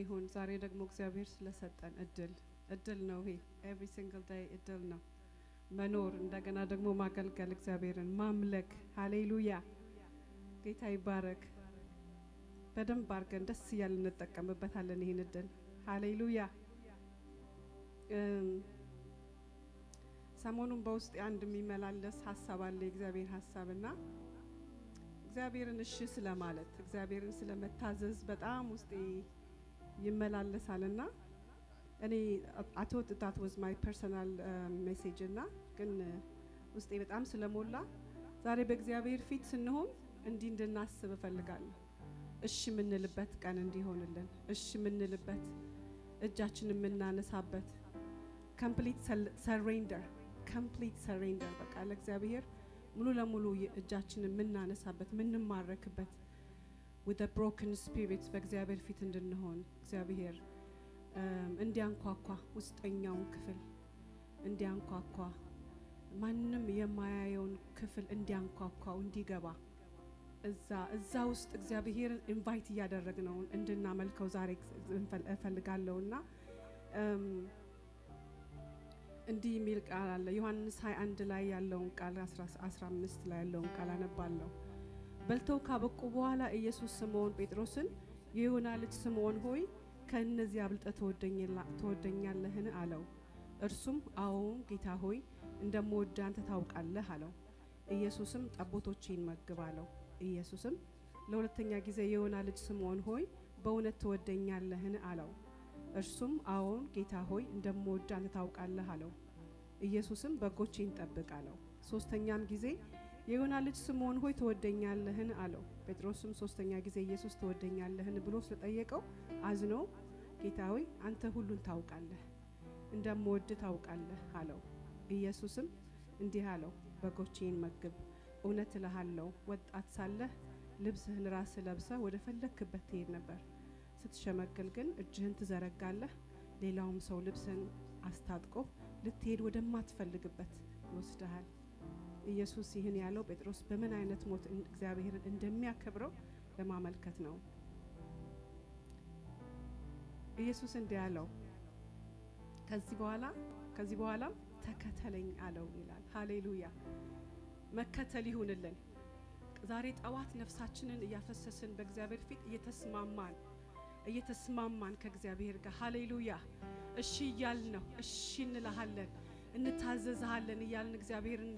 ይሁን ዛሬ ደግሞ እግዚአብሔር ስለሰጠን እድል ነው ይሄ every single day እድል ነው መኖር እንደገና ደግሞ ማገልገል እግዚአብሔርን ማምለክ ሃሌሉያ ጌታ ይባረክ በደንብ አርገን ደስ ያለን እንጠቀምበታለን ይሄን እድል ሃሌሉያ ሰሞኑን በውስጥ አንድ የሚመላለስ ሐሳብ አለ እግዚአብሔር ሐሳብና እግዚአብሔርን እሺ ስለማለት እግዚአብሔርን ስለመታዘዝ በጣም ውስጤ ይመላለሳልና እኔ I thought that was my personal message እና ግን ውስጤ በጣም ስለሞላ ዛሬ በእግዚአብሔር ፊት ስንሆን እንድናስብ እፈልጋለሁ እሺ ምንልበት ቀን እንዲሆንልን እሺ ምንልበት እጃችንን ምናነሳበት complete surrender በቃ ለእግዚአብሔር ሙሉ ለሙሉ እጃችንን ምናነሳበት ምንማረክበት with a broken spirit በእግዚአብሔር ፊት እንድንሆን እግዚአብሔር እንዲያንኳኳ ውስጠኛውን ክፍል እንዲያንኳኳ ማንንም የማያየውን ክፍል እንዲያንኳኳው እንዲገባ እዛ ውስጥ እግዚአብሔር ኢንቫይት ያደረግነው እንድናመልከው ዛሬ እፈልጋለሁና እንዲህ ሚል ቃል አለ ዮሐንስ 21 ላይ ያለውን ቃል 15 ላይ ያለውን ቃል አነባለሁ በልተው ካበቁ በኋላ ኢየሱስ ስምዖን ጴጥሮስን የዮና ልጅ ስምዖን ሆይ ከነዚህ አብልጠህ ተወደኛለህን አለው እርሱም አዎን ጌታ ሆይ እንደምወድ አንተ ታውቃለህ አለው ኢየሱስም ጠቦቶቼን መግብ አለው ኢየሱስም ለሁለተኛ ጊዜ የዮና ልጅ ስምዖን ሆይ በእውነት ተወደኛለህን አለው እርሱም አዎን ጌታ ሆይ እንደምወድ አንተ ታውቃለህ አለው ኢየሱስም በጎቼን ጠብቅ አለው ሶስተኛም ጊዜ የዮና ልጅ ስምዖን ሆይ ተወደኛለህን አለው ጴጥሮስም ሶስተኛ ጊዜ ኢየሱስ ተወደኛለህን ብሎ ስለጠየቀው አዝኖ ጌታ ሆይ አንተ ሁሉን ታውቃለህ እንደምወድ ታውቃለህ አለው ኢየሱስም እንዲህ አለው በጎቼን መግብ እውነት እልሃለሁ ወጣት ሳለህ ልብስህን ራስህ ለብሰህ ወደ ፈለክበት ትሄድ ነበር ስትሸመግል ግን እጅህን ትዘረጋለህ ሌላውም ሰው ልብስህን አስታጥቆ ልትሄድ ወደማትፈልግበት ይወስድሃል ኢየሱስ ይህን ያለው ጴጥሮስ በምን አይነት ሞት እግዚአብሔርን እንደሚያከብረው ለማመልከት ነው ኢየሱስ እንዲህ ያለው ከዚህ በኋላ ተከተለኝ አለው ይላል ሃሌሉያ መከተል ይሁንልን ዛሬ ጠዋት ነፍሳችንን ያፈሰስን በእግዚአብሔር ፊት እየተስማማን ከእግዚአብሔር ጋር ሃሌሉያ እሺ ያልነው እሺ እንልሃለን እንታዘዝሃለን ይያልን እግዚአብሔርን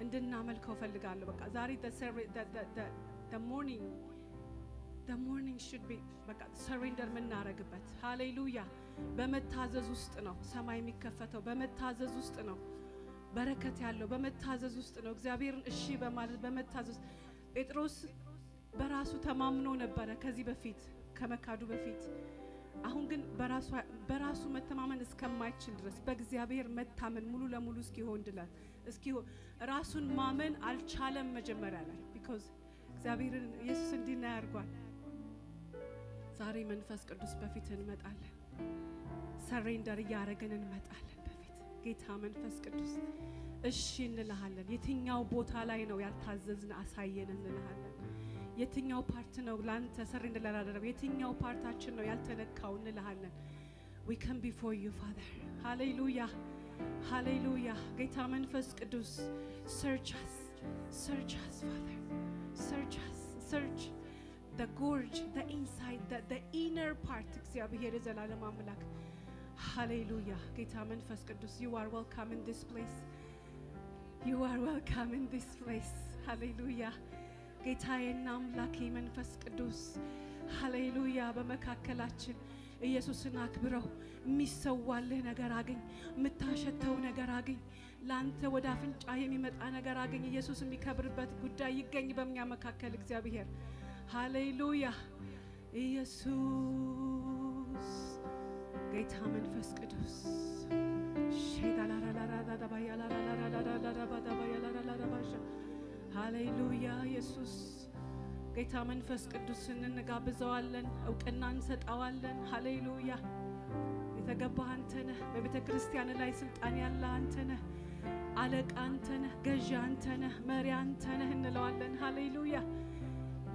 እንድናመልከው ፈልጋለሁ በቃ ዛሬ the morning should be በቃ surrender ምናረግበት ሃሌሉያ በመታዘዝ ውስጥ ነው ሰማይ የሚከፈተው በመታዘዝ ውስጥ ነው በረከት ያለው በመታዘዝ ውስጥ ነው እግዚአብሔርን እሺ በማለት በመታዘዝ ጴጥሮስ በራሱ ተማምኖ ነበር ከዚህ በፊት ከመካዱ በፊት አሁን ግን በራሱ መተማመን እስከማይችል ድረስ በእግዚአብሔር መታመን ሙሉ ለሙሉ እስኪሆን ራሱን ማመን አልቻለም መጀመሪያ ላይ because እግዚአብሔርን ኢየሱስ እንዲና ያርጓል ዛሬ መንፈስ ቅዱስ በፊት እንመጣለን ሰሬንደር ያረገን እንመጣለን በፊት ጌታ መንፈስ ቅዱስ እሺ እንልሃለን የትኛው ቦታ ላይ ነው ያልታዘዝን አሳየን እንልሃለን የትኛው ፓርት ነው ላንተ ሰሬንደር ላደረገው የትኛው ፓርታችን ነው ያልተነካው እንልሃለን we come before you father hallelujah ጌታ መንፈስ ቅዱስ search us father search the gorge the inside the inner part እግዚአብሔር ዘላለም አምላክ hallelujah ጌታ መንፈስ ቅዱስ you are welcome in this place hallelujah ጌታዬና አምላኬ መንፈስ ቅዱስ ሃሌሉያ በመካከላችን ኢየሱስን አክብረው የሚሰዋልህ ነገር አገኝ ምታሸተው ነገር አገኝ ላንተ ወደ አፍንጫ የሚመጣ ነገር አገኝ ኢየሱስ የሚከብርበት ጉዳይ ይገኝ በእኛ መካከል እግዚአብሔር ሃሌሉያ ኢየሱስ ጌታ መንፈስ ቅዱስ ሃሌሉያ ኢየሱስ ጌታ መንፈስ ቅዱስን እንጋብዘዋለን እውቅና እንሰጣዋለን ሃሌሉያ የተገባህ አንተ ነህ በቤተ ክርስቲያን ላይ ስልጣን ያለ አንተ ነህ አለቃ አንተ ነህ ገዢ አንተ ነህ መሪ አንተ ነህ እንለዋለን ሃሌሉያ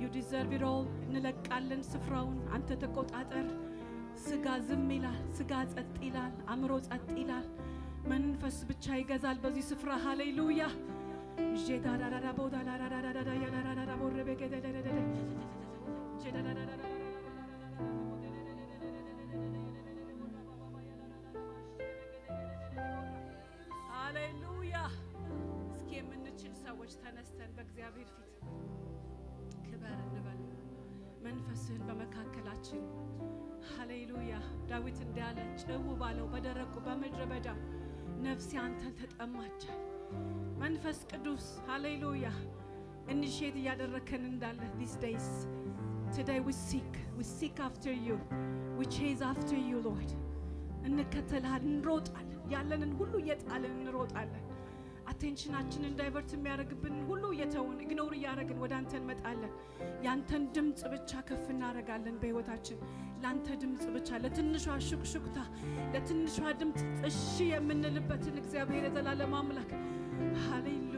you deserve it all እንለቃለን ስፍራውን አንተ ተቆጣጠር ስጋ ዝም ይላል ስጋ ጸጥ ይላል አእምሮ ጸጥ ይላል መንፈስ ብቻ ይገዛል በዚህ ስፍራ ሃሌሉያ ጄዳዳዳዳ ቦዳላዳዳዳዳ ያላዳዳ ቦረበገደደደደ ጄዳዳዳዳ ሃሌሉያ እስኪ የምንችል ሰዎች ተነስተን በእግዚአብሔር ፊት ክብር እንበል መንፈስህን በመካከላችን ሃሌሉያ ዳዊት እንዳለ ጭው ባለው በደረቁ በምድረ በዳ ነፍሴ አንተን ተጠማች መንፈስ ቅዱስ ሃሌሉያ ኢኒሺየት ያደረከን እንዳለ these days today we seek after you we chase after you Lord እንከተልሃለን እንሮጣለን ያለንን ሁሉ እየጣልን እንሮጣለን አቴንሽናችንን ዳይቨርት የሚያደርግብን ሁሉ እየተውን ኢግኖር ያደረግን ወደ አንተ እንመጣለን ያንተን ድምጽ ብቻ ከፍ እናደርጋለን በህይወታችን ላንተ ድምጽ ብቻ ለትንሿ ሹክሹክታ ለትንሿ ድምጽ እሺ የምንልበትን እግዚአብሔር የዘላለም አምላክ ሃሌሉያ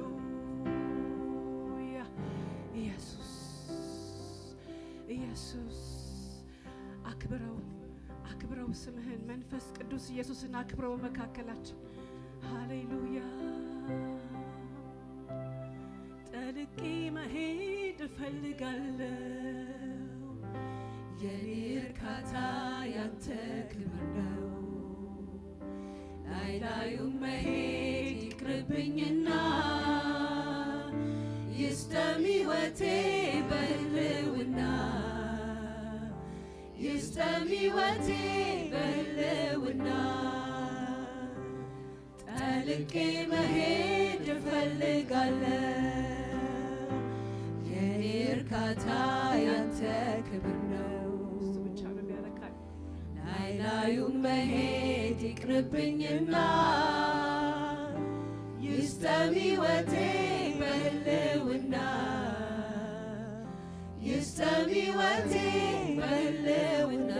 ኢየሱስ አክብረው ስምህን መንፈስ ቅዱስ ኢየሱስን አክብረው መካከላችን ሃሌሉያ ጠልቄ መሄድ እፈልጋለሁ የኔ እርካታ ያንተ ክብር ነው ላይላዩን መሄድ ይቅርብኝና ይስጠም ሕይወቴ በህልውና ይስጠም ሕይወቴ በህልውና ጠልቄ መሄድ እፈልጋለሁ የኔ እርካታ ያንተ ክብር ነው እሱ ብቻ ነው የሚያረካኝ ላይላዩን መሄድ ይቅርብኝና ይስጠም ሕይወቴ በህልውና ይስጠም ሕይወቴ በህልውና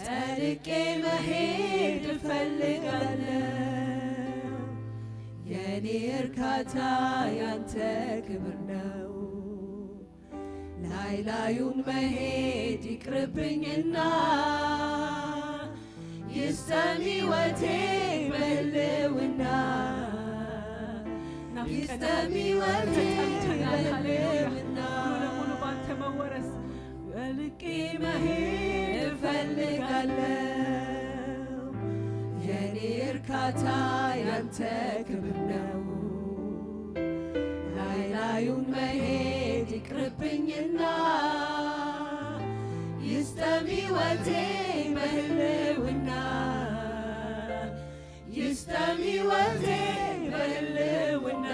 ጠልቄ መሄድ እፈልጋለሁ የኔ እርካታ ያንተ ክብር ነው ላይላዩን መሄድ ይቅርብኝና ይስጠም ሕይወቴ በህልውና ይስጠም ሕይወቴ በህልውና ሙሉ ባንተ መወረስ ጠልቄ መሄድ እፈልጋለሁ የኔ እርካታ ያንተ ክብር ነው ላይላዩን መሄድ ይቅርብኝና ይስጠም ሕይወቴ በህልውና ይስጠም ሕይወቴ በህልውና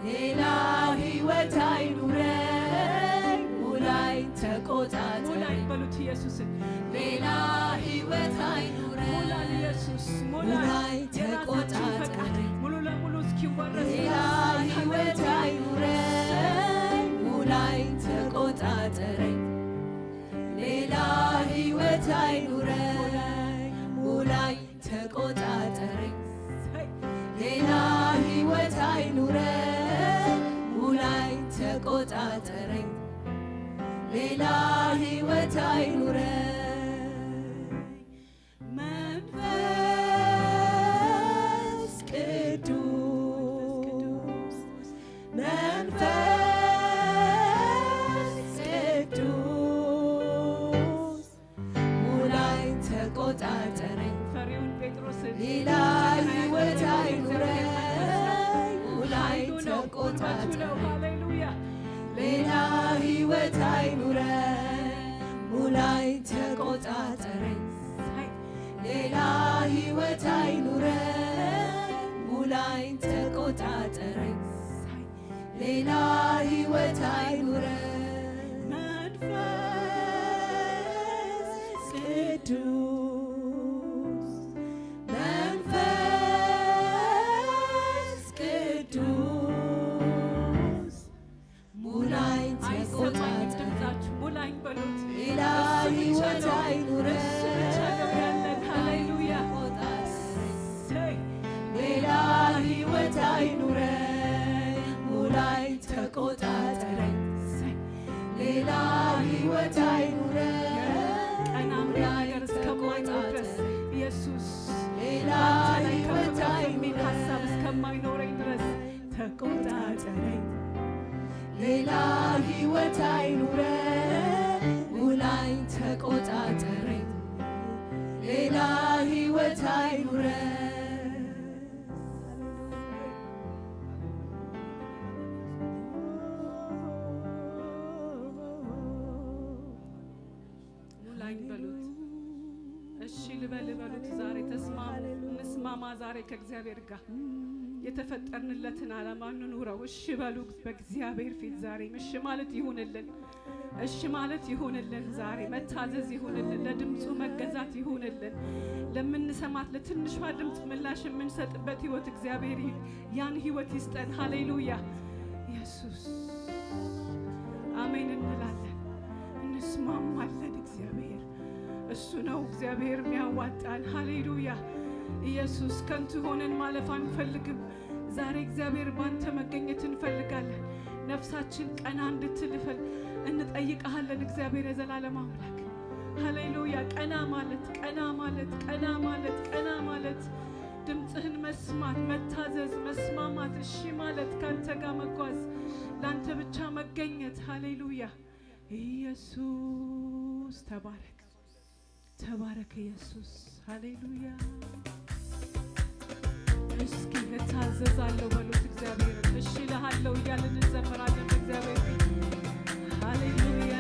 ሌላ ሕይወት አይኑረኝ ሙላይ ተቆጣጠረኝ ሙላይ በሉት ኢየሱስን ሌላ ሕይወት አይኑረኝ ሙላይ ኢየሱስ ሙላይ ተቆጣጠረኝ ሙሉ ለሙሉ እስኪወረስ ሌላ ሕይወት አይኑረኝ ሙላይ ተቆጣጠረኝ ሌላ ሕይወት አይኑረኝ ሙላይ ተቆጣጠረኝ ሌላ ሕይወት አይኑረኝ ሙላይ ተቆጣጠረኝ ሌላ ሕይወት አይኑረኝ መንፈስ ቅዱስ መንፈስ ቅዱስ ሙላይ ተቆጣጠረኝ ፈሪውን ጴጥሮስን ሌላ ሕይወት አይኑረኝ ሙላይ ተቆጣጠረኝ ሃሌሉያ ሌላ ሕይወት አይኑረኝ ሙላይ ተቆጣጠረኝ ሌላ ሕይወት አይኑረኝ ሙላይ ተቆጣጠረኝ ሌላ ሕይወት አይኑረኝ መንፈስ ቅዱስ መንፈስ ቅዱስ ሙላይ ሕይወት አይኑረን ቀናም ነገር እስከማይኖር ድረስ ኢየሱስ ሌላ ሕይወት የሚል ሀሳብ እስከማይኖረኝ ድረስ ተቆጣጠረኝ። ሌላ ሕይወት አይኑረን ሙላኝ ተቆጣጠረኝ ሌላ ሕይወት አይኑረን ሙላኝ በሉት። እሺ ልበል በሉት። ዛሬ ተስማሙ፣ እንስማማ ዛሬ ከእግዚአብሔር ጋር የተፈጠርንለትን ዓላማ እንኑረው። እሺ በሉ በእግዚአብሔር ፊት ዛሬ እሺ ማለት ይሁንልን። እሺ ማለት ይሁንልን። ዛሬ መታዘዝ ይሁንልን። ለድምፁ መገዛት ይሁንልን። ለምንሰማት ለትንሿ ድምፅ ምላሽ የምንሰጥበት ህይወት እግዚአብሔር ያን ህይወት ይስጠን። ሃሌሉያ ኢየሱስ አሜን እንላለን፣ እንስማማለን። እግዚአብሔር እሱ ነው እግዚአብሔር የሚያዋጣን። ሃሌሉያ ኢየሱስ ከንቱ ሆነን ማለፍ አንፈልግም። ዛሬ እግዚአብሔር ባንተ መገኘት እንፈልጋለን። ነፍሳችን ቀና እንድትልፈል እንጠይቀሃለን። እግዚአብሔር የዘላለም አምላክ ሃሌሉያ። ቀና ማለት ቀና ማለት ቀና ማለት ቀና ማለት ድምጽህን መስማት፣ መታዘዝ፣ መስማማት፣ እሺ ማለት፣ ካንተ ጋር መጓዝ፣ ላንተ ብቻ መገኘት። ሃሌሉያ ኢየሱስ ተባረክ፣ ተባረክ ኢየሱስ። ሃሌሉያ እስኪ እታዘዛለሁ በሉት እግዚአብሔር። እሺ እልሃለሁ እያልን እንዘምራለን በእግዚአብሔር ፊት። ሃሌሉያ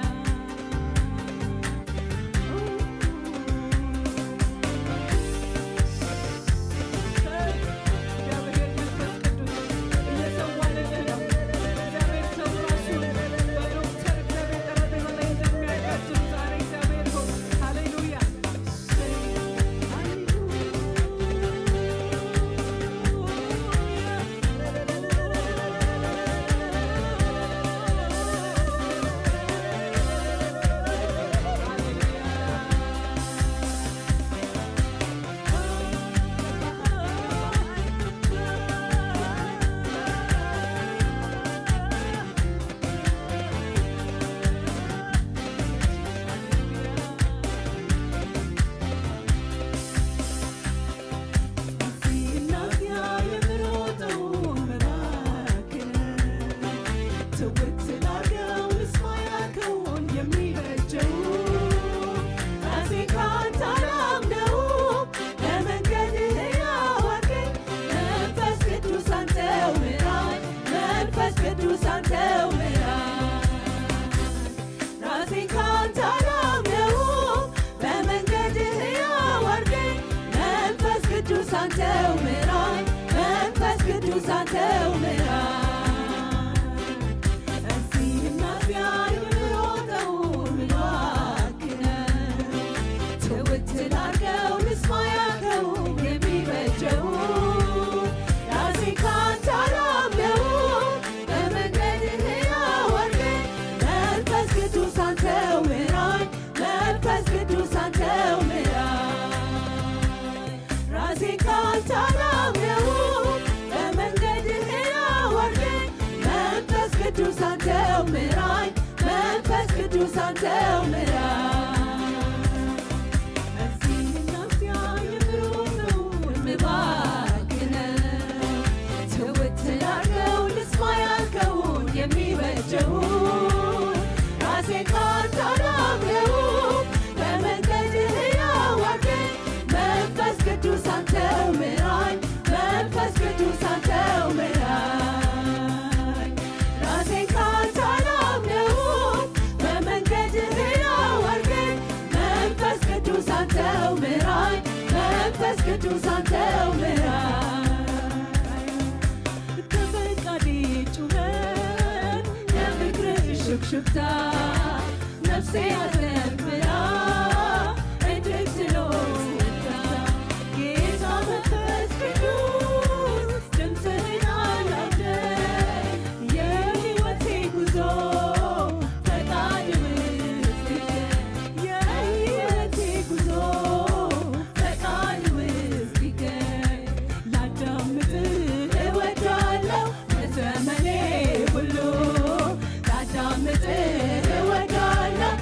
ሽክታ ነፍሴ አዘንብላ እንድትኖር ጌታ መንፈስ ቅዱስ ድምፅህን አላውደኝ የሕይወቴ ጉዞ ፈቃድ ውስጥ የሕይወቴ ጉዞ ፈቃድ ውስጥ ይገኝ ላዳምጥህ እወዳለሁ በዘመኔ ሁሉ ላዳምጥህ እወዳለሁ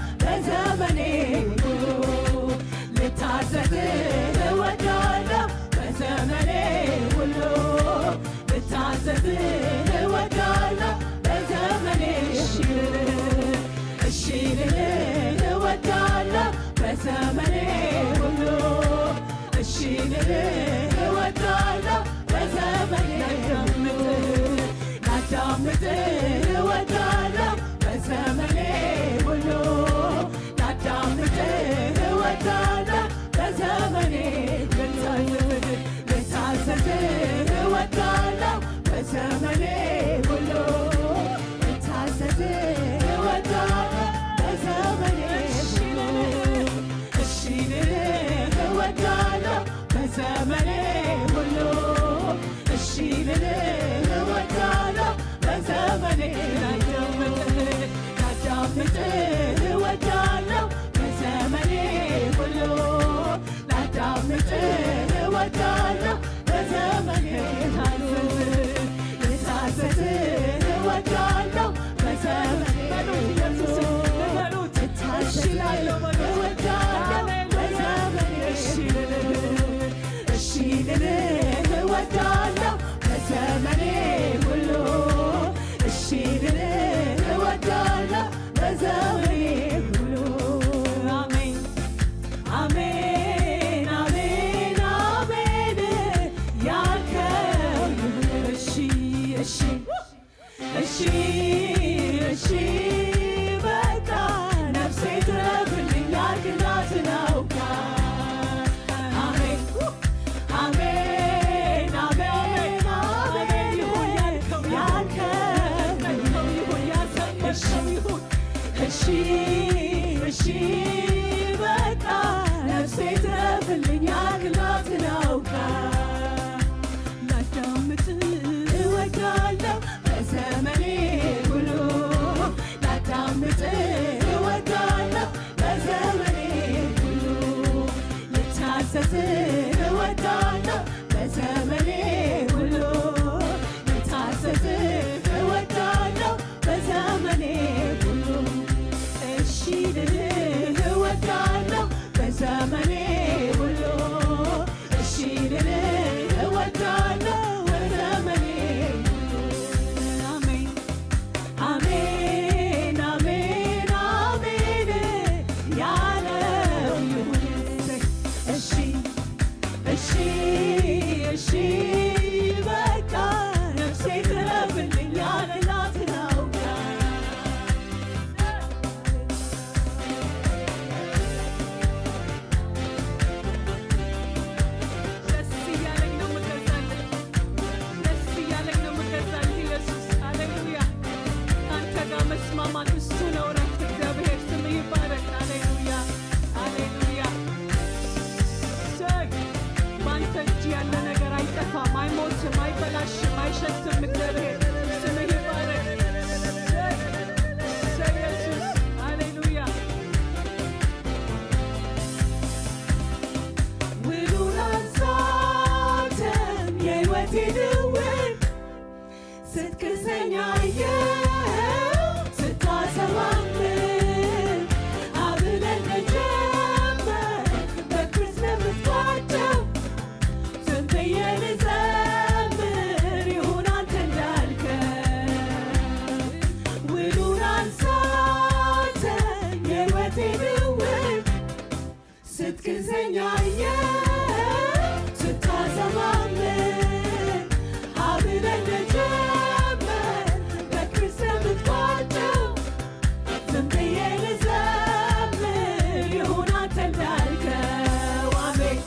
እሺ በቃ ነፍሴ ትረፍልኝ አክላትን አውቃ ላዳምጥ እወዳለሁ በዘመኔ ሁሉ ላዳምጥ እወዳለሁ በዘመኔ ሁሉ ልታዘዝ እወዳለሁ በዘመኔ ሁሉ ልታዘዝ እወዳለሁ በዘመኔ ሁሉ እሺ ልልህ እወዳለሁ በዘመኔ ሁሉ እሺ ልልህ እወዳለሁ በዘመኔ ሁሉ አሜን አሜን አሜን አሜን ያለው ይሁን እሺ እሺ እሺ በቃ ነፍሴ ትረፍልኝ ያለላትን አውቃ ደስ እያለኝ ነው የምገዛልህ ደስ እያለኝ ነው የምገዛልህ ኢየሱስ ሃሌሉያ አንተ ጋር መስማማት እሱ ነው እረፍት እግዚአብሔር ስምህ ይባረክ ሃሌሉያ ሃሌሉያ በአንተ እጅ ያለ ነገር አይጠፋም አይሞትም አይበላሽም አይሸትም እግዚአብሔር ስምህ ይባረክ ኢየሱስ ሃሌሉያ ውሉን አንሳተም የሕይወቴ ድውር ስትክሰኝ አየው ስታሰማምን አብለን ነጀመር በክርስቶስ ምትቋጨው ዝም ብዬ ልዘምር ይሁን አንተ እንዳልከው ውሉን አንሳተም የሕይወቴ ድውር ስትክሰኝ አየው ስታሰማምን አብለን ነጀመር በክርስቶስ ምትቋጨው ዝም ብዬ ልዘምር ይሁን አንተ እንዳልከው አሜን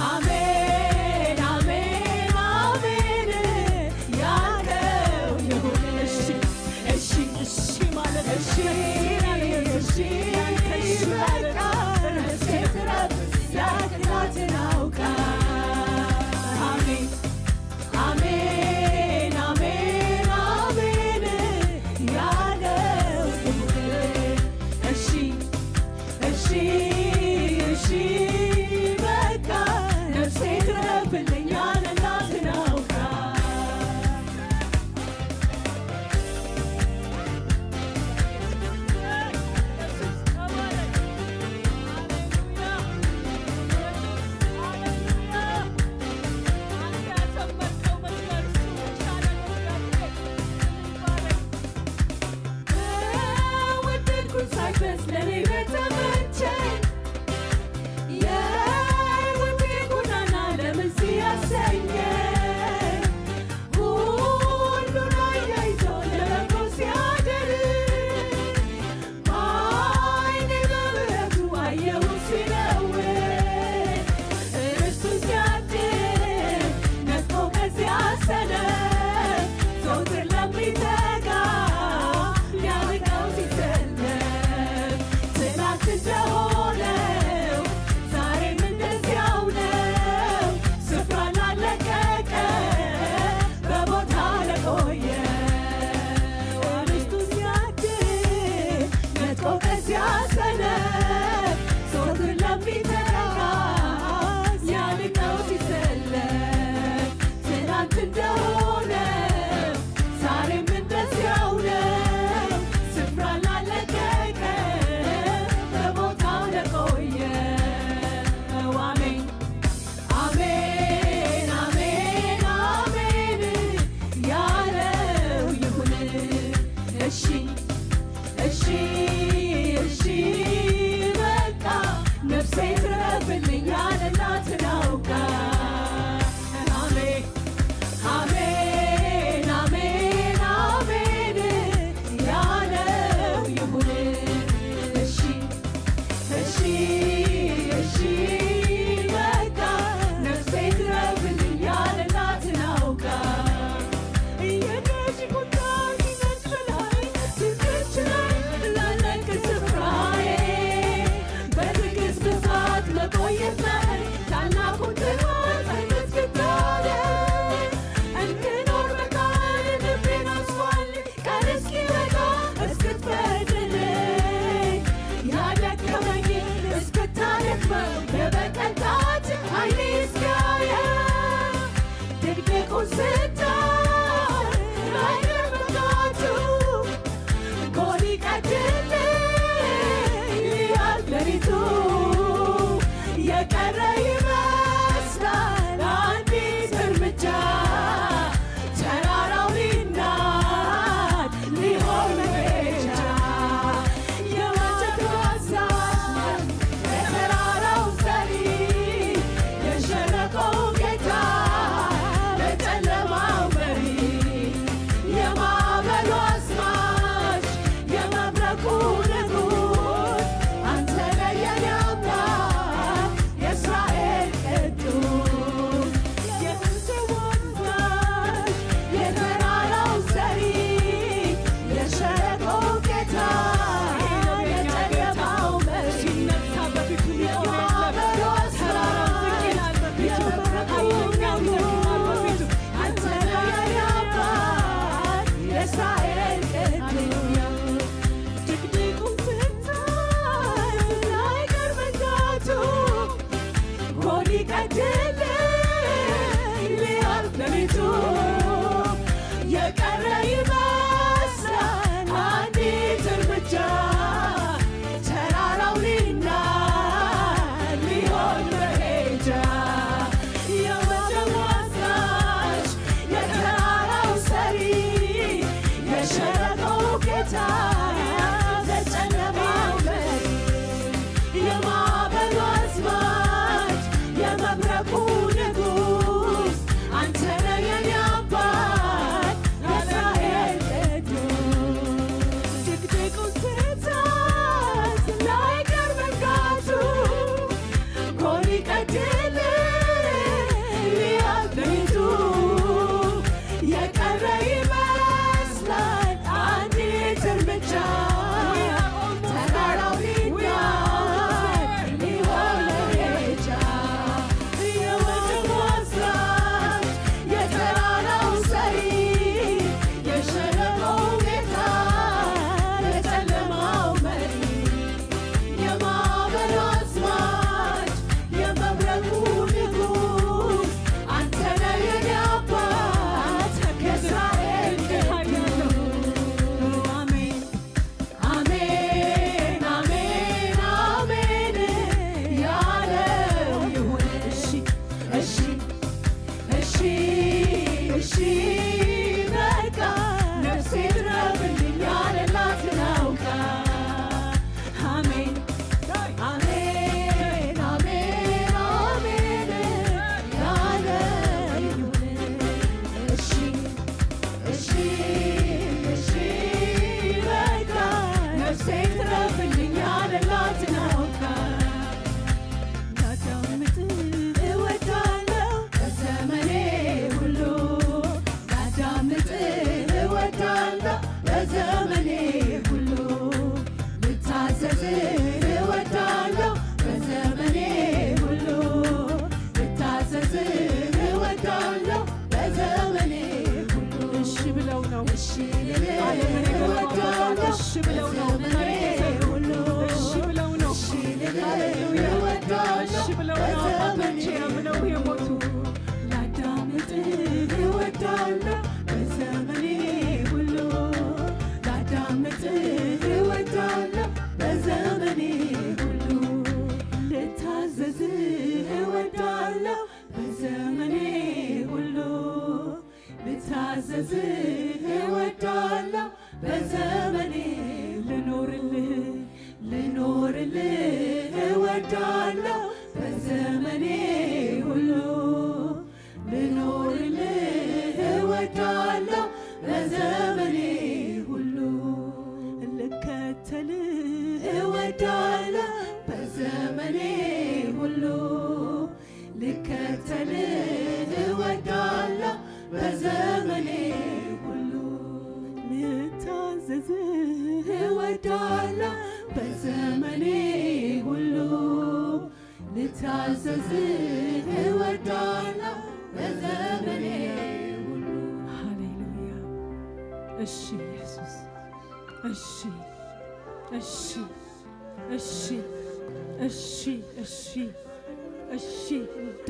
አሜን አሜን አሜን ያልከው ይሁን እሺ እሺ እሺ ማለት እሺ እሺ በቃ ነፍሴ ትረፍ ያክላትን አውቃ አሜን አሜን አሜን አሜን ያለው ይሁን እሺ እሺ እሺ በቃ ነፍሴ ትረፍልኝ ያለላትን አውቃ ወደድኩት ሳይፈስ ለኔ በተመቸኝ የሕይወቴ ጎዳና ለምን ሲያሰኘኝ ሁሉን አያይዞ ለበጎ ሲያደርግ በዓይኔ በምሕረቱ አየሁት ሲለውጥ እርሱን ሲያድን ነጥቆ ከዚያ ሰነፍ ዘወትር ለሚተጋ ሊያርቀው ሲሰለፍ ትናንት እንደሆነው ዛሬም እንደዚያው ነው ስፍራ ላለቀቀ በቦታ ለቆየ ርስቱ ሲያድን ነጥቆ ከዚያ ሰነፍ ዘወትር ለሚተጋ ሊያርቀው ሲሰለፍ ትናንት እንደሆነው ዛሬም እንደዚያው ነው ስፍራ ላለቀቀ በቦታው ለቆየ አሜን አሜን አሜን አሜን ያለው ይሁን እሺ እሺ እሺ በቃ ነፍሴ ትረፍልኝ ያለላትን አውቃ አሜን አሜን አሜን አሜን ያለው ይሁን እሺ እሺ እሺ በቃ ነፍሴ ትረፍልኝ ያለላትን አውቃ የገዢ ቁጣ ሲነድ በላይ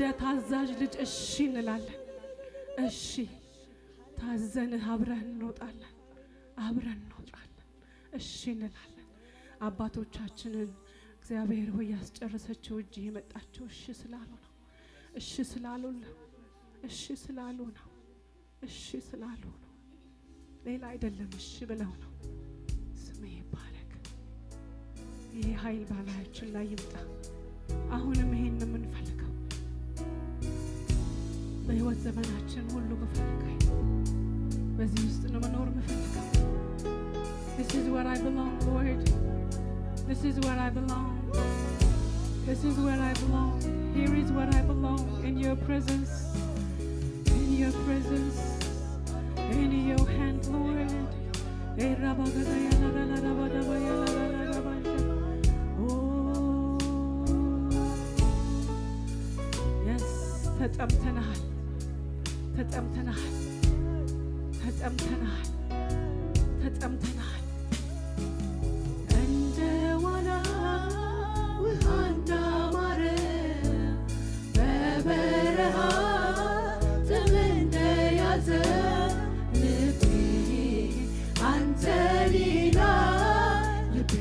እንደ ታዛዥ ልጅ እሺ እንላለን። እሺ ታዘንህ አብረን እንወጣለን፣ አብረን እንወጣለን። እሺ እንላለን። አባቶቻችንን እግዚአብሔር ሆይ ያስጨረሰችው እጅ የመጣችው እሺ ስላሉ ነው። እሺ ስላሉ ነው። እሺ ስላሉ ነው። እሺ ስላሉ ነው። ሌላ አይደለም፣ እሺ ብለው ነው። ስምህ ይባረክ። ይህ ኃይል ባላያችን ላይ ይምጣ። አሁንም ይሄን የምንፈልገው በህይወት ዘመናችን ሁሉ መፈልገው በዚህ ውስጥ ነው መኖር መፈልገው። This is where I belong, Lord. This is where I belong. This is where I belong. Here is where I belong, in your presence. In your presence. In your hand, Lord. Yes, ተጠምተናል፣ ተጠምተናል፣ ተጠምተናል፣ ተጠምተናል። እንደ ዋና ውሃ እንዳማረ በበረሃ ጥም እንደያዘ ልቤ አንተን ይላል፣ ልቤ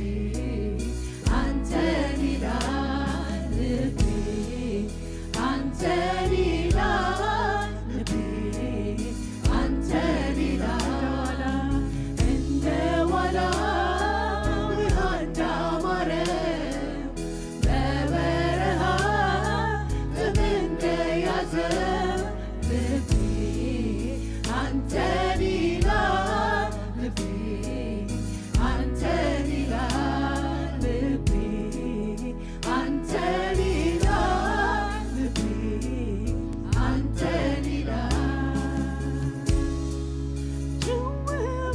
አንተን ይላል፣ ልቤ አንተን ይላል፣ ልቤ አንተን ይላል። እንደ ዋና ውሃ እንዳማረ በበረሃ ጥም እንደያዘ ልቤ አንተን ይላል፣ ልቤ አንተን ይላል፣ ልቤ አንተን ይላል፣ ልቤ አንተን ይላል። ጭው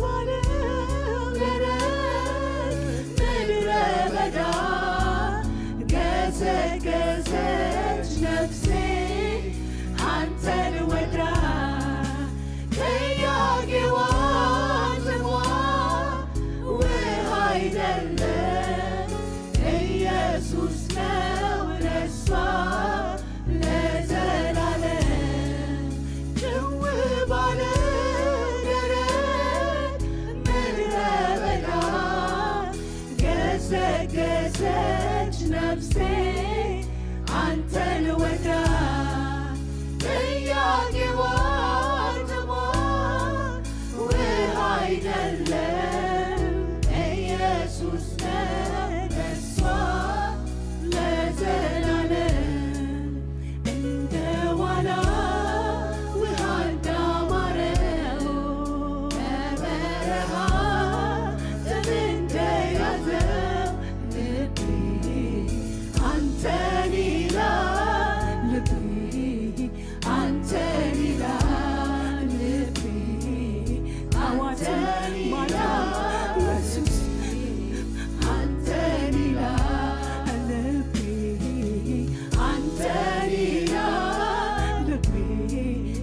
ባለው ደረቅ ምድረ በዳ ገሰገሰች ነፍሴ አንተን ወዳ። ጥያቄዋ ጥሟ ውሃ አይደለም፣ ኢየሱስ ነው ለእሷ ለዘላለም። ጭው ባለው ደረቅ ምድረ በዳ ገሰገሰች ነፍሴ አንተን ወዳ። ጥያቄዋ ጥሟ ውሃ አይደለም፣ ኢየሱስ ነው ለእሷ ለዘላለም። እንደ ዋና ውሃ እንዳማረው በበረሃ ጥም እንደያዘው ልቤ አንተን ይላል፣ ልቤ አንተን ይላል፣ ልቤ አንተን ይላል፣ ኢየሱስ አንተን ይላል፣ ልቤ አንተን ይላል፣ ልቤ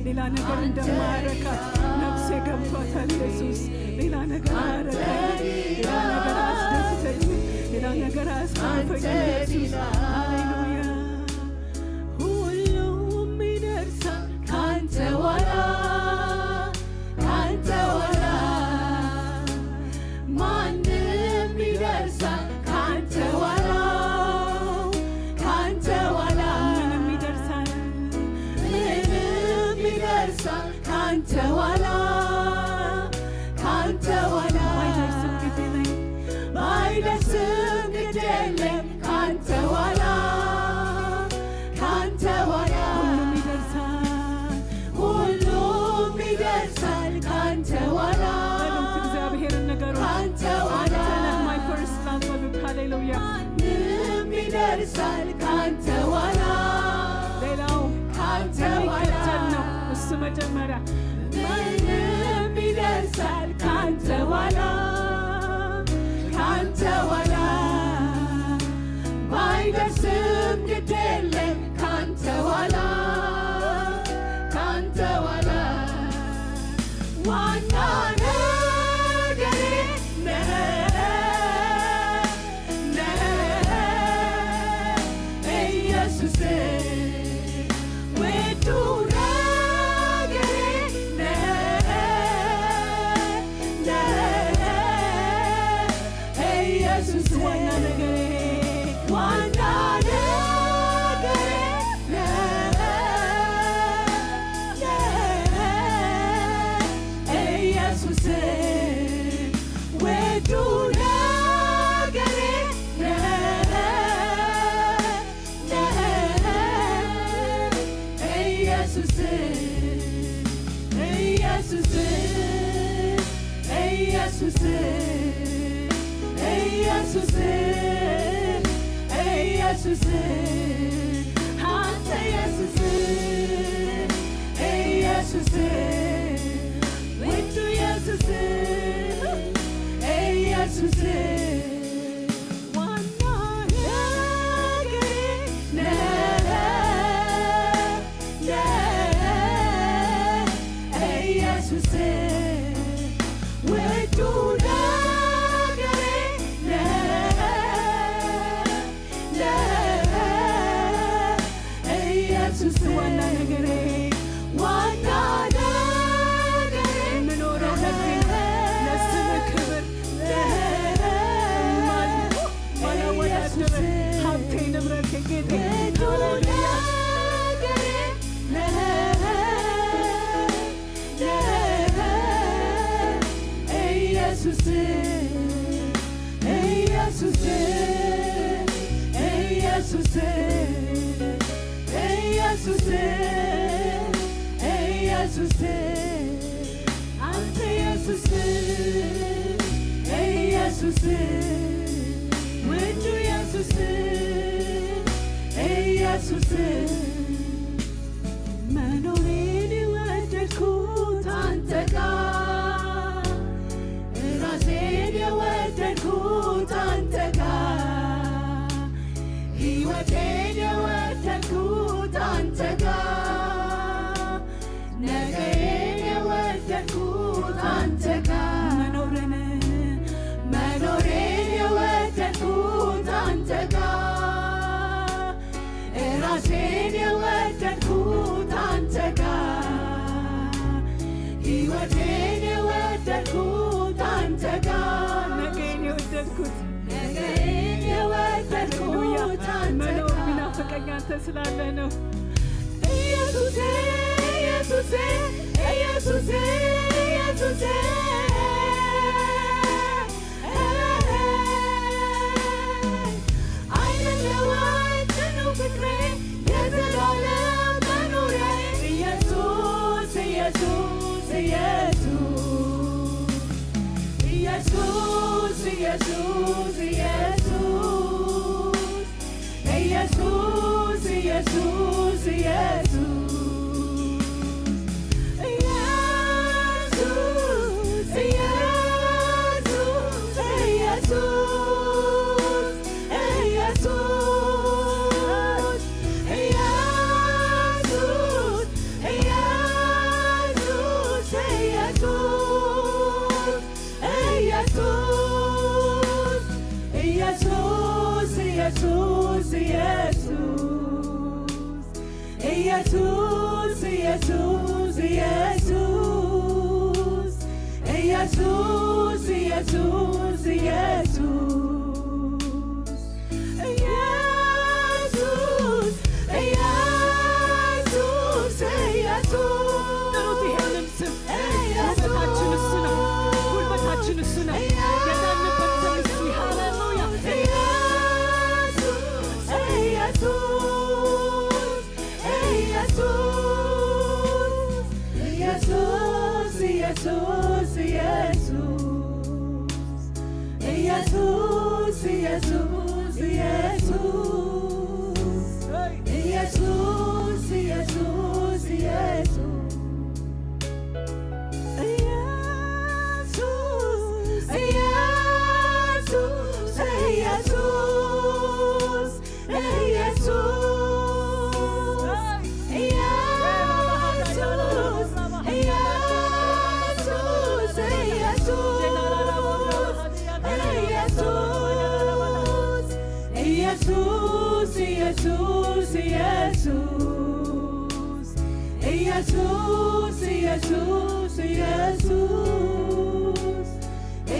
ሌላ ነገር እንደማያረካት ነፍሴ ገብቷታል። ኢየሱስ ሌላ ነገር አያረካኝ፣ ሌላ ነገር አያስደስተኝ፣ ሌላ ነገር አያስከፋኝ። ኢየሱስ ሃሌሉያ። ሁሉም ይደርሳል ካንተ ኋላ፣ ካንተ ኋላ ማንም ይደርሳል ካንተ ኋላ፣ ካንተ ኋላ ምንም ይደርሳል፣ ምንም ይደርሳል ካንተ ኋላ፣ ካንተ ኋላ ባይደርስም ግድ የለም፣ ባይደርስም ግድ የለም ካንተ ኋላ፣ ካንተ ኋላ ሁሉም ይደርሳል፣ ሁሉም ይደርሳል ካንተ ኋላ። በሉት እግዚአብሔርን ነገሩ ካንተ ኋላ ማይ ፈርስት ላቭ በሉት። ሃሌሉያ። ማንም ይደርሳል ካንተ ኋላ፣ ሌላው ካንተ ኋላ ነው እሱ መጀመሪያ። ማንም ይደርሳል ካንተ ኋላ፣ ካንተ ኋላ ባይደርስም ግድ የለም ካንተ ኋላ፣ ካንተ ኋላ ዋና ነገሬ ነህ ኢየሱስ ውዱ ነገሬ ነህ ኢየሱስ ዋና ነገሬ ዋና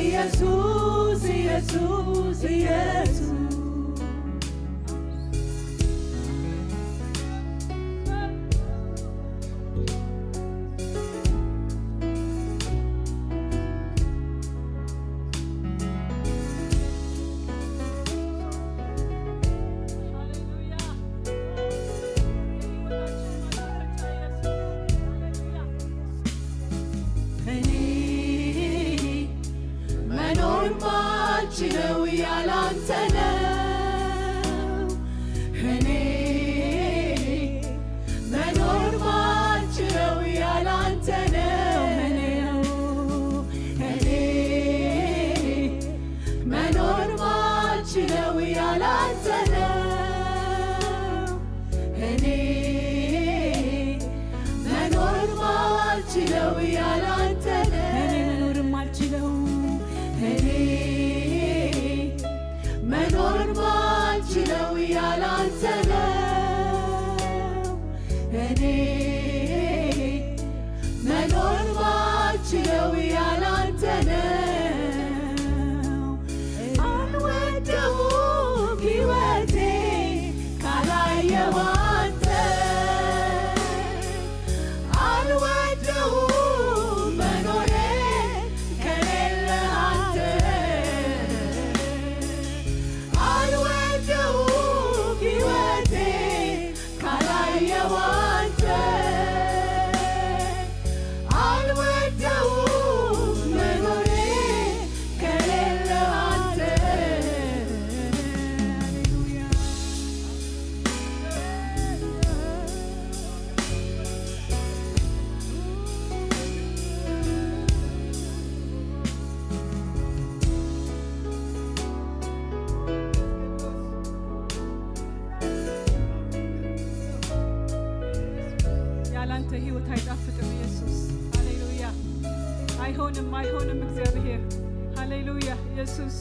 ኢየሱስ ኢየሱስ ኢየሱስ ማልችለው ያላንተ ነው እኔ መኖር ማልችለው ያላንተ ነው እኔ መኖር ማልችለው ያላንተ ነው እኔ መኖር ማልችለው ያላንተ ነው መኖር ማልችለው መኖር ማልችለው ያላንተ ነው እኔ መኖር ማልችለው ያላንተ ነው አልወደውም ሕይወቴ ካላየሁ አንተ አልወደውም መኖሬ ከሌለህ አንተ አልወደውም ሕይወቴ ካላየሁ አንተ አልወደውም መኖሬ ከሌለህ አንተ ያላንተ ሕይወት አይጣፍጥም ኢየሱስ ሃሌሉያ አይሆንም አይሆንም እግዚአብሔር ሃሌሉያ ኢየሱስ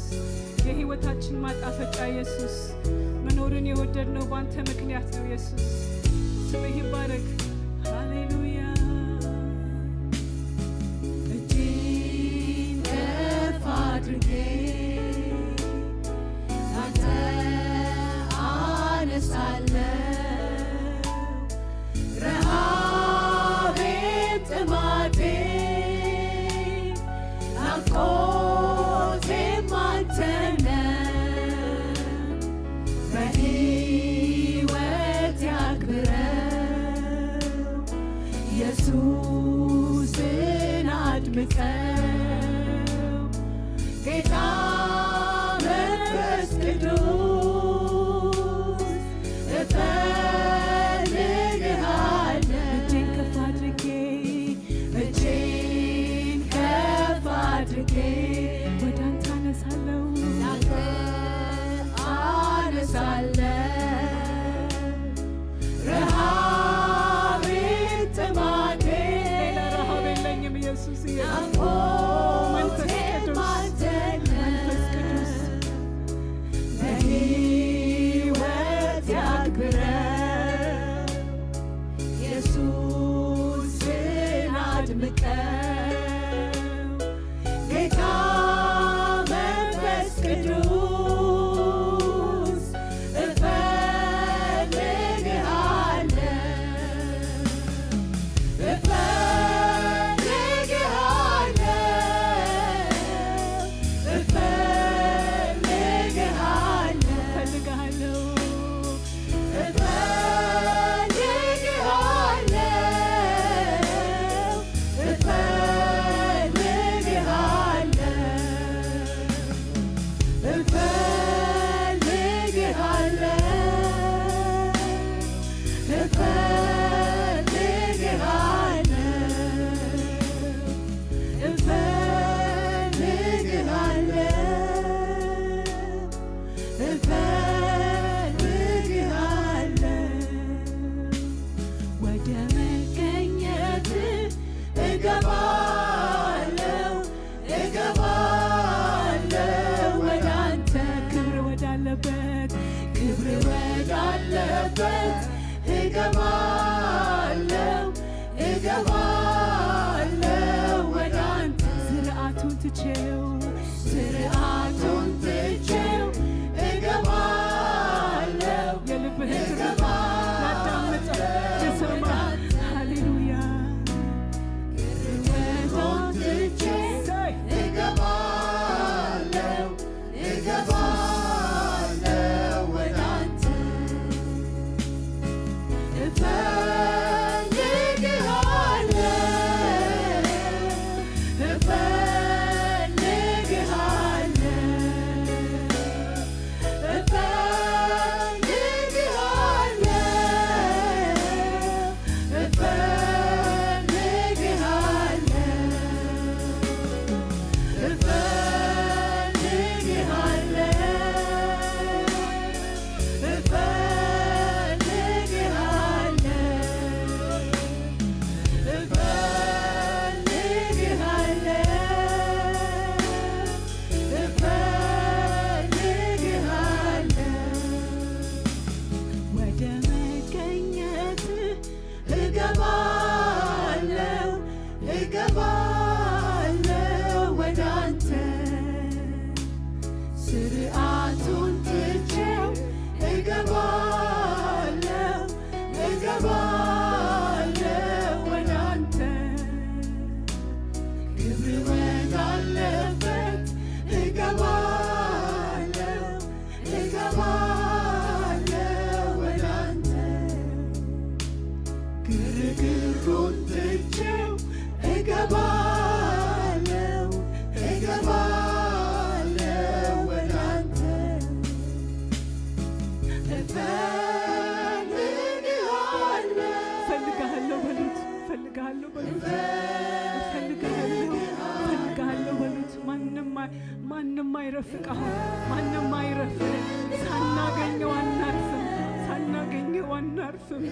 የሕይወታችን ማጣፈጫ ኢየሱስ መኖርን የወደድነው ባንተ ምክንያት ነው ኢየሱስ ስምህ ይባረክ ሃሌሉያ እጄን ከፍ አድርጌ ላንተ አነሳለሁ ረሃቤን ጥማቴን ናፍቆቴም አንተ ነህ በሕይወቴ አክብረው ኢየሱስን አድምቀው ጌታ መንፈስ ቅዱስ እፈልግሃለሁ እጄን ከፍ አድርጌ እጄን ከፍ አድርጌ ወደ አንተ አነሳለሁ ላንተ አነሳለሁ ረሃቤን ጥማቴን ሌላ ረሃብ የለኝም ኢየሱስ ናፍቆቴም አንተ ነህ መንፈስ ቅዱስ በሕይወቴ አክብረው ኢየሱስን አድምቀው ጌታ መንፈስ ቅዱስ ትቼው እንድንረፍቀው ማንም አይረፍቅም ሳናገኘው አናርፍም ሳናገኘው አናርፍም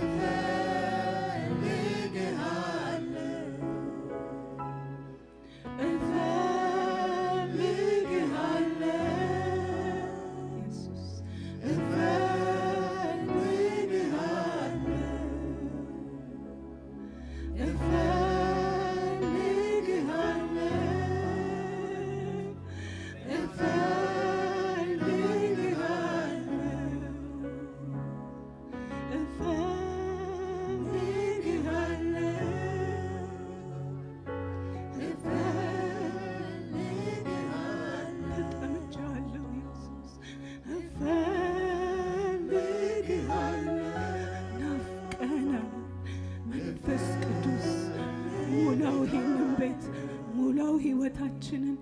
ሕይወታችንን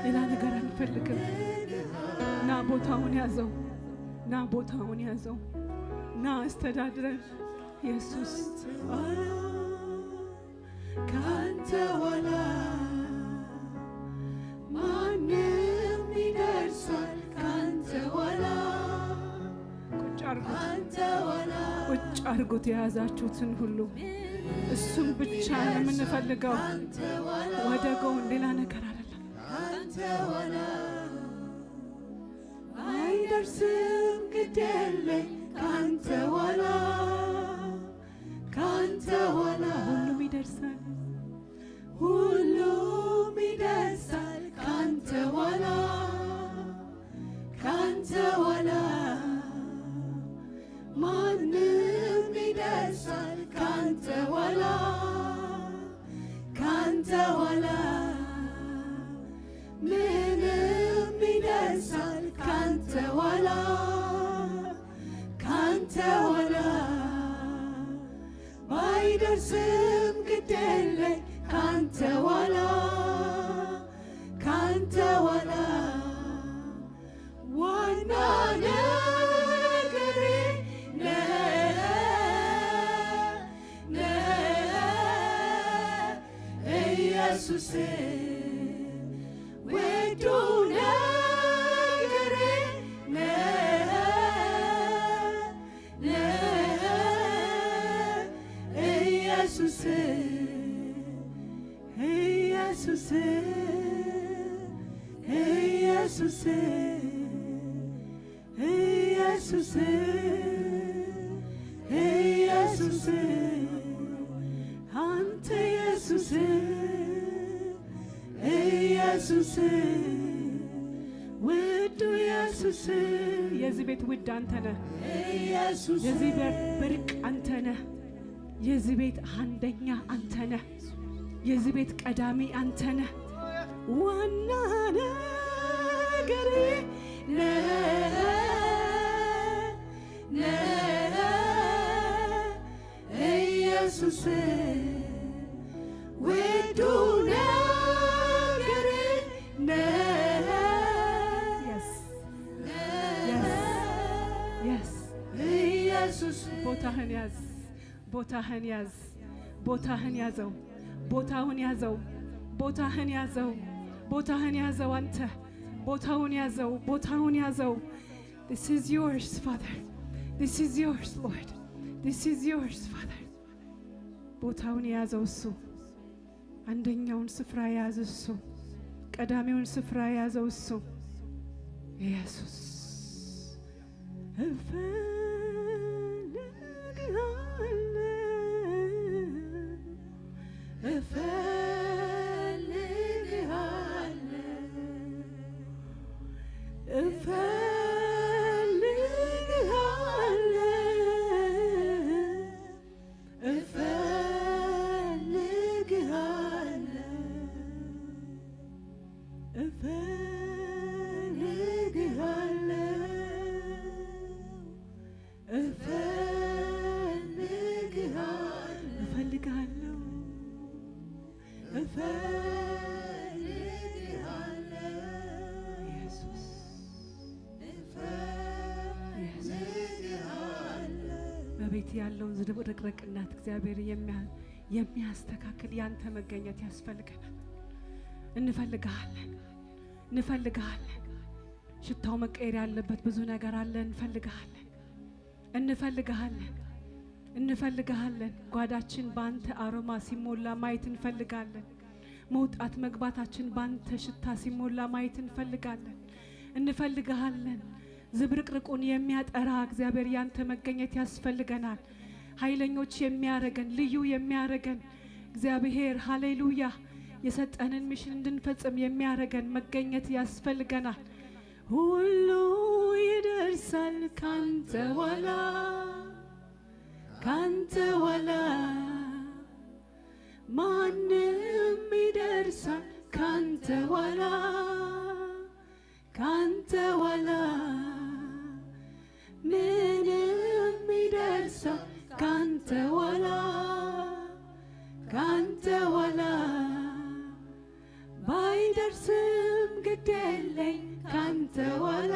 ሌላ ነገር አንፈልግም ና ቦታውን ያዘው ና አስተዳድረን ኢየሱስ ካንተ ኋላ ማንም ይደርሳል ካንተ ኋላ ቁጭ አርጉት የያዛችሁትን ሁሉ እሱም ብቻ ነው የምንፈልገው ወደ ጎን ሌላ ነገር አይደለም ካንተ ኋላ አይደርስም ግድ የለኝ ካንተ ኋላ ሁሉም ይደርሳል ካንተ ኋላ ማንም ይደርሳል ካንተ ኋላ ምንም ይደርሳል ካንተ ኋላ ባይደርስም ግድ የለኝ ካንተ ኋላ ዋና ነገሬ ኢየሱስ ውዱ ነገሬ ኢየሱስ አንተ ኢየሱስ ውዱ ኢየሱስ የዚህ ቤት ውድ አንተ ነህ የዚህ ቤት ብርቅ አንተ ነህ የዚህ ቤት አንደኛ አንተ ነህ የዚህ ቤት ቀዳሚ አንተ ነህ ዋና ነገሬ ኢየሱስ ውዱ ነገሬ ኢየሱስ ቦታህን ያዘው ቦታህን ያዘው አንተ ቦታውን ያዘው This is yours Father This is yours Lord This is yours Father ቦታውን ያዘው እሱ አንደኛውን ስፍራ ያዘው እሱ ቀዳሚውን ስፍራ ያዘው እሱ ኢየሱስ እፈልግሃለሁ በቤት ያለውን ዝብርቅርቅነት እግዚአብሔር የሚያስተካክል ያንተ መገኘት ያስፈልገናል። እንፈልጋለን። ሽታው መቀየር ያለበት ብዙ ነገር አለ። እንፈልጋለን። ጓዳችን ባንተ አሮማ ሲሞላ ማየት እንፈልጋለን። መውጣት መግባታችን ባንተ ሽታ ሲሞላ ማየት እንፈልጋለን። ዝብርቅርቁን የሚያጠራ እግዚአብሔር ያንተ መገኘት ያስፈልገናል። ኃይለኞች የሚያረገን ልዩ የሚያረገን እግዚአብሔር ሃሌሉያ የሰጠንን ሚሽን እንድንፈጽም የሚያረገን መገኘት ያስፈልገናል። ሁሉ ይደርሳል ካንተ ኋላ ማንም ይደርሳል ካንተ ኋላ ምንም ይደርሳል ካንተ ኋላ ባይደርስም ግድ የለኝ ካንተ ኋላ